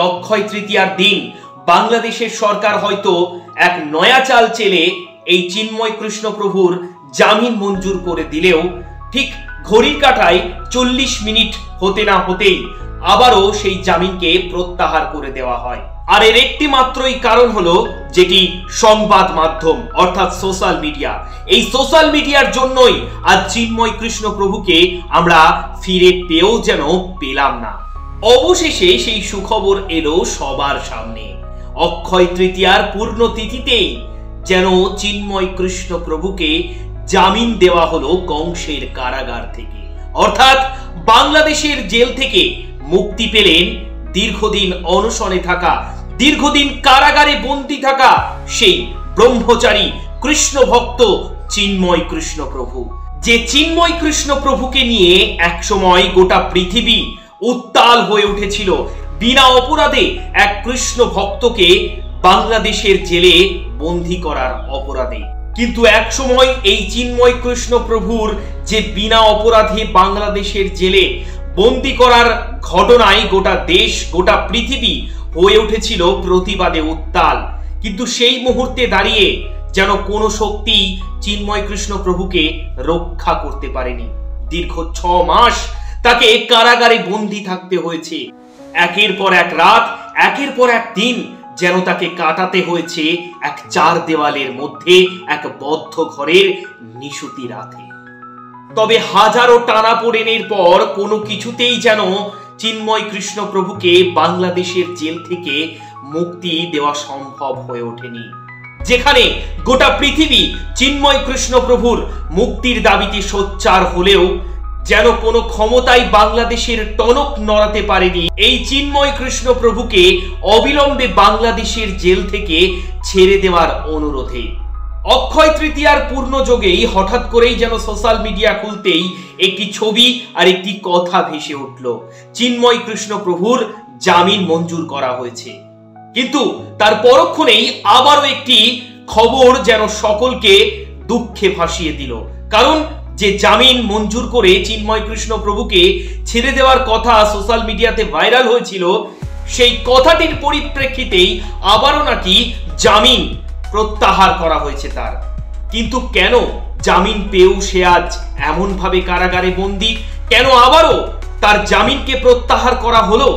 অক্ষয় তৃতীয়ার দিন বাংলাদেশের সরকার হয়তো এক নয়া চাল চেলে এই চিন্ময় কৃষ্ণ প্রভুর জামিন মঞ্জুর করে দিলেও ঠিক ঘড়ির কাঁটায় 40 মিনিট হতে না হতেই আবারও সেই জামিনকে প্রত্যাহার করে দেওয়া হয়। আর এর একটি মাত্রই কারণ হলো যেটি সংবাদ মাধ্যম অর্থাৎ সোশ্যাল মিডিয়া। এই সোশ্যাল মিডিয়ার জন্যই আজ চিন্ময় কৃষ্ণ প্রভুকে আমরা ফিরে পেয়েও যেন পেলাম না। অবশেষে সেই সুখবর এলো সবার সামনে। অক্ষয় তৃতীয়ার পূর্ণ তিথিতেই যেন চিন্ময় কৃষ্ণ প্রভুকে জামিন দেওয়া হলো কংসের কারাগার থেকে, অর্থাৎ বাংলাদেশের জেল থেকে মুক্তি পেলেন দীর্ঘদিন অনশনে থাকা, দীর্ঘদিন কারাগারে বন্দী থাকা সেই ব্রহ্মচারী কৃষ্ণ ভক্ত চিন্ময় কৃষ্ণ প্রভু। যে চিন্ময় কৃষ্ণ প্রভুকে নিয়ে একসময় গোটা পৃথিবী উত্তাল হয়ে উঠেছিল বিনা অপরাধে এক কৃষ্ণ ভক্তকে বাংলাদেশের জেলে বন্দী করার অপরাধে। কিন্তু এক সময় এই চিন্ময় কৃষ্ণ প্রভুর যে বিনা অপরাধে বাংলাদেশের জেলে বন্দী করার ঘটনায় গোটা দেশ গোটা পৃথিবী হয়ে উঠেছিল প্রতিবাদে উত্তাল। কিন্তু সেই মুহূর্তে দাঁড়িয়ে যেন কোনো শক্তি চিন্ময় কৃষ্ণ প্রভুকে রক্ষা করতে পারেনি। দীর্ঘ 6 মাস তাকে কারাগারে বন্দী থাকতে হয়েছে। একের পর এক রাত, একের পর এক দিন যেন তাকে কাটাতে হয়েছে এক 4 দেওয়ালের মধ্যে, এক বদ্ধ ঘরের নিশুতি রাতে। তবে হাজারো টানাপোড়েনের পর কোনো কিছুতেই যেন চিন্ময় কৃষ্ণ প্রভুকে বাংলাদেশের জেল থেকে মুক্তি দেওয়া সম্ভব হয়ে ওঠেনি। যেখানে গোটা পৃথিবী চিন্ময় কৃষ্ণ প্রভুর মুক্তির দাবিতে সোচ্চার হলেও যেন কোনো ক্ষমতাই বাংলাদেশের টনক নড়াতে পারেনি এই চিন্ময় কৃষ্ণ প্রভুকে অবিলম্বে বাংলাদেশের জেল থেকে ছেড়ে দেওয়ার অনুরোধে। অক্ষয় তৃতীয়ার পূর্ণ যোগেই হঠাৎ করেই যেন সোশ্যাল মিডিয়া খুলতেই একটি ছবি আর একটি কথা ভেসে উঠল, চিন্ময় কৃষ্ণ প্রভুর জামিন মঞ্জুর করা হয়েছে। কিন্তু তার পরক্ষণেই আবারও একটি খবর যেন সকলকে দুঃখে ভাসিয়ে দিল। কারণ যে জামিন মঞ্জুর করে চিন্ময় কৃষ্ণ প্রভুকে ছেড়ে দেওয়ার কথা সোশ্যাল মিডিয়াতে ভাইরাল হয়েছিল, সেই কথাটির পরিপ্রেক্ষিতেই আবারও নাকি জামিন প্রত্যাহার করা হয়েছে তার। কিন্তু কেন জামিন পেয়েও সে আজ এমন ভাবে কারাগারে বন্দী? কেন আবারও তার জামিনকে প্রত্যাহার করা হলো?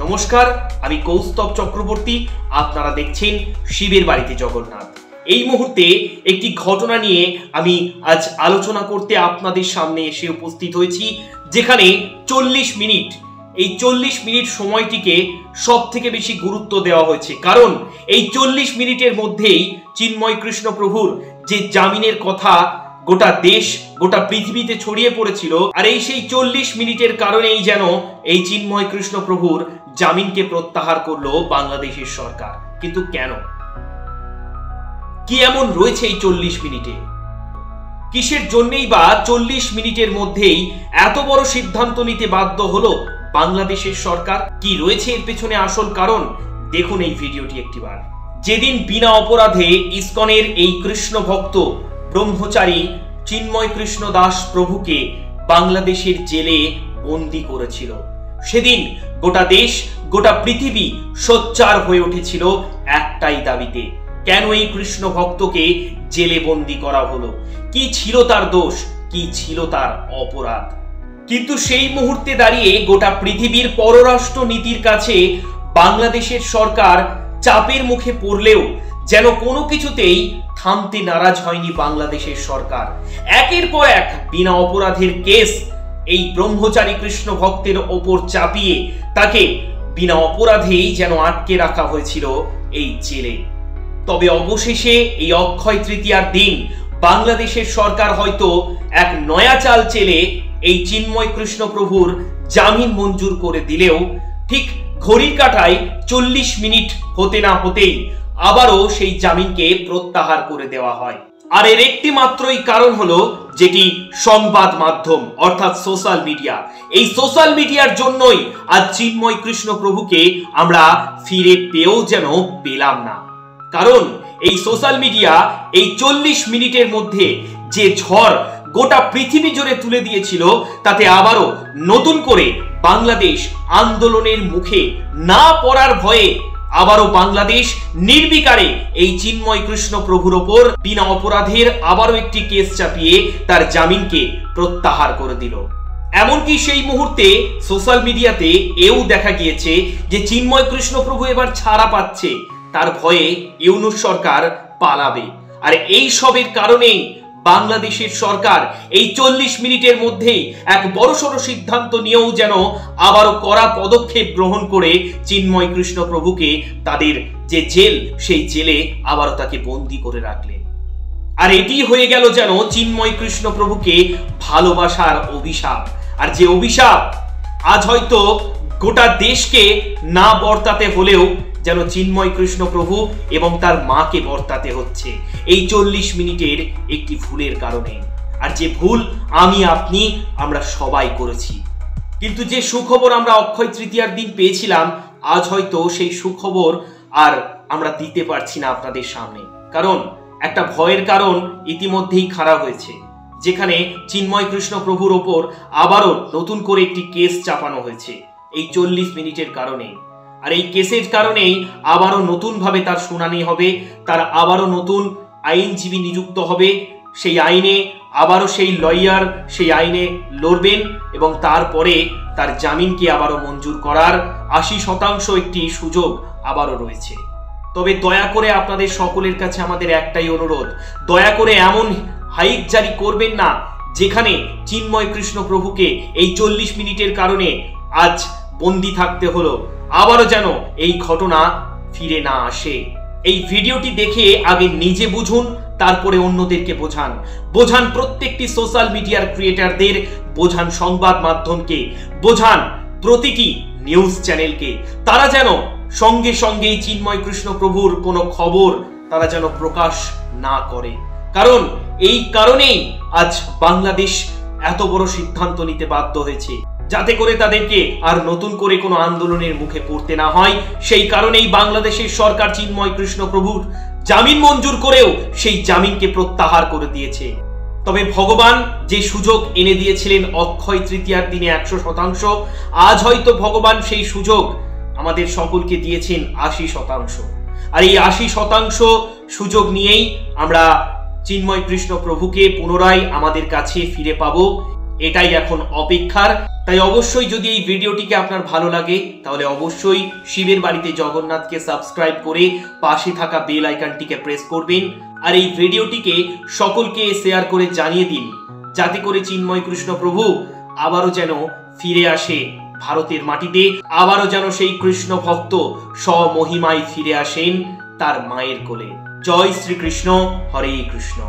নমস্কার, আমি কৌস্তব চক্রবর্তী, আপনারা দেখছেন শিবের বাড়িতে জগন্নাথ। এই মুহূর্তে একটি ঘটনা নিয়ে আমি আজ আলোচনা করতে আপনাদের সামনে এসে উপস্থিত হয়েছি, যেখানে 40 মিনিট, এই 40 মিনিট সময়টিকে সব থেকে বেশি গুরুত্ব দেওয়া হয়েছে। কারণ এই 40 মিনিটের মধ্যেই চিন্ময় কৃষ্ণ প্রভুর যে জামিনের কথা গোটা দেশ গোটা পৃথিবীতে ছড়িয়ে পড়েছিল, আর এই সেই 40 মিনিটের কারণেই যেন এই চিন্ময় কৃষ্ণ প্রভুর জামিনকে প্রত্যাহার করলো বাংলাদেশের সরকার। কিন্তু কেন? কি এমন রয়েছে এই 40 মিনিটে? কিসের জন্যই বা 40 মিনিটের মধ্যেই এত বড় সিদ্ধান্ত নিতে বাধ্য হলো বাংলাদেশের সরকার? কি রয়েছে এর পেছনে আসল কারণ? দেখুন এই ভিডিওটি একটিবার। যেদিন বিনা অপরাধে ইসকনের এই কৃষ্ণ ভক্ত ব্রহ্মচারী চিন্ময় কৃষ্ণ দাস প্রভুকে বাংলাদেশের জেলে বন্দী করেছিল, সেদিন গোটা দেশ গোটা পৃথিবী সোচ্চার হয়ে উঠেছিল একটাই দাবিতে, কেন এই কৃষ্ণ ভক্তকে জেলে বন্দী করা হলো? কি ছিল তার দোষ? কি ছিল তার অপরাধ? কিন্তু সেই মুহূর্তে দাঁড়িয়ে গোটা পৃথিবীর পররাষ্ট্র নীতির কাছে বাংলাদেশের সরকার চাপের মুখে পড়লেও যেন কোনো কিছুতেই থামতে নারাজ হয়নি বাংলাদেশের সরকার। একের পর এক বিনা অপরাধের কেস এই ব্রহ্মচারী কৃষ্ণ ভক্তের ওপর চাপিয়ে তাকে বিনা অপরাধেই যেন আটকে রাখা হয়েছিল এই জেলে। তবে অবশেষে এই অক্ষয় তৃতীয়ার দিন বাংলাদেশের সরকার হয়তো এক নয়া চাল চেলে এই চিন্ময় কৃষ্ণ প্রভুর জামিন মঞ্জুর করে দিলেও ঠিক ঘড়ির কাঁটায় 40 মিনিট হতে না হতেই আবারও সেই জামিনকে প্রত্যাহার করে দেওয়া হয়। আর এর একটি মাত্রই কারণ হলো যেটি সংবাদ মাধ্যম অর্থাৎ সোশ্যাল মিডিয়া। এই সোশ্যাল মিডিয়ার জন্যই আজ চিন্ময় কৃষ্ণ প্রভুকে আমরা ফিরে পেয়েও যেন পেলাম না। কারণ এই সোশ্যাল মিডিয়া এই 40 মিনিটের মধ্যে যে ঝড় গোটা পৃথিবী জুড়ে তুলে দিয়েছিল, তাতে আবারও নতুন করে বাংলাদেশ আন্দোলনের মুখে না পড়ার ভয়ে আবারও বাংলাদেশ নির্বিকারে এই চিন্ময় কৃষ্ণ প্রভুর ওপর বিনা অপরাধের আবারও একটি কেস চাপিয়ে তার জামিনকে প্রত্যাহার করে দিল। এমনকি সেই মুহূর্তে সোশ্যাল মিডিয়াতে এও দেখা গিয়েছে যে চিন্ময় কৃষ্ণ প্রভু এবার ছাড়া পাচ্ছে, তার ভয়ে ইউনূস সরকার পালাবে। আর এই সবের কারণেই বাংলাদেশের সরকার এই 40 মিনিটের মধ্যেই এক বড়সড় সিদ্ধান্ত নিয়েও যেন আবারও কড়া পদক্ষেপ গ্রহণ করে চিন্ময় কৃষ্ণ প্রভুকে তাদের যে জেল, সেই জেলে আবারও তাকে বন্দী করে রাখলেন। আর এটি হয়ে গেল যেন চিন্ময় কৃষ্ণ প্রভুকে ভালোবাসার অভিশাপ। আর যে অভিশাপ আজ হয়তো গোটা দেশকে না বর্তাতে হলেও যেন চিন্ময় কৃষ্ণ প্রভু এবং তার মাকে বর্তাতে হচ্ছে এই 40 মিনিটের একটি ভুলের কারণে। আর যে ভুল আমি আপনি আমরা সবাই করেছি। কিন্তু যে সুখবর আমরা অক্ষয় তৃতীয়ার দিন পেয়েছিলাম, আজ হয়তো সেই সুখবর আর আমরা দিতে পারছি না আপনাদের সামনে। কারণ একটা ভয়ের কারণ ইতিমধ্যেই খাড়া হয়েছে, যেখানে চিন্ময় কৃষ্ণ প্রভুর ওপর আবারও নতুন করে একটি কেস চাপানো হয়েছে এই 40 মিনিটের কারণে। আর এই কেসের কারণেই আবারও নতুনভাবে তার শুনানি হবে, তার আবারও নতুন আইনজীবী নিযুক্ত হবে, সেই আইনে আবারও সেই লয়ার সেই আইনে লড়বেন এবং তারপরে তার জামিনকে আবারও মঞ্জুর করার 80% একটি সুযোগ আবারও রয়েছে। তবে দয়া করে আপনাদের সকলের কাছে আমাদের একটাই অনুরোধ, দয়া করে এমন হাইক জারি করবেন না যেখানে চিন্ময় কৃষ্ণ প্রভুকে এই 40 মিনিটের কারণে আজ বন্দী থাকতে হলো। আবারও যেন এই ঘটনা ফিরে না আসে। এই ভিডিওটি দেখে আগে নিজে বুঝুন, তারপরে অন্যদেরকে বোঝান। বোঝান প্রত্যেকটি সোশ্যাল মিডিয়ার ক্রিয়েটারদের, বোঝান সংবাদ মাধ্যমকে, বোঝান প্রতিটি নিউজ চ্যানেলকে। তারা যেন সঙ্গে সঙ্গেই চিন্ময় কৃষ্ণ প্রভুর কোনো খবর তারা যেন প্রকাশ না করে। কারণ এই কারণেই আজ বাংলাদেশ এত বড় সিদ্ধান্ত নিতে বাধ্য হয়েছে, যাতে করে তাদেরকে আর নতুন করে কোনো আন্দোলনের মুখে পড়তে না হয়। সেই কারণেই বাংলাদেশের সরকার চিন্ময় কৃষ্ণ প্রভুর জামিন মঞ্জুর করেও সেই জামিনকে প্রত্যাহার করে দিয়েছে। তবে ভগবান যে সুযোগ এনে দিয়েছিলেন অক্ষয় তৃতীয়ার দিনে 100%, আজ হয়তো ভগবান সেই সুযোগ আমাদের সকলকে দিয়েছেন 80%। আর এই 80% সুযোগ নিয়েই আমরা চিন্ময় কৃষ্ণ প্রভুকে পুনরায় আমাদের কাছে ফিরে পাবো, এটাই এখন অপেক্ষার। তাই অবশ্যই যদি এই ভিডিওটিকে আপনার ভালো লাগে তাহলে অবশ্যই শিবের বাড়িতে জগন্নাথকে সাবস্ক্রাইব করে পাশে থাকা বেল আইকনটিকে প্রেস করবেন। আর এই ভিডিওটিকে সকলকে শেয়ার করে জানিয়ে দিন, যাতে করে চিন্ময় কৃষ্ণ প্রভু আবারও যেন ফিরে আসে ভারতের মাটিতে, আবারও যেন সেই কৃষ্ণ ভক্ত স্বমহিমায় ফিরে আসেন তার মায়ের কোলে। জয় শ্রীকৃষ্ণ, হরে কৃষ্ণ।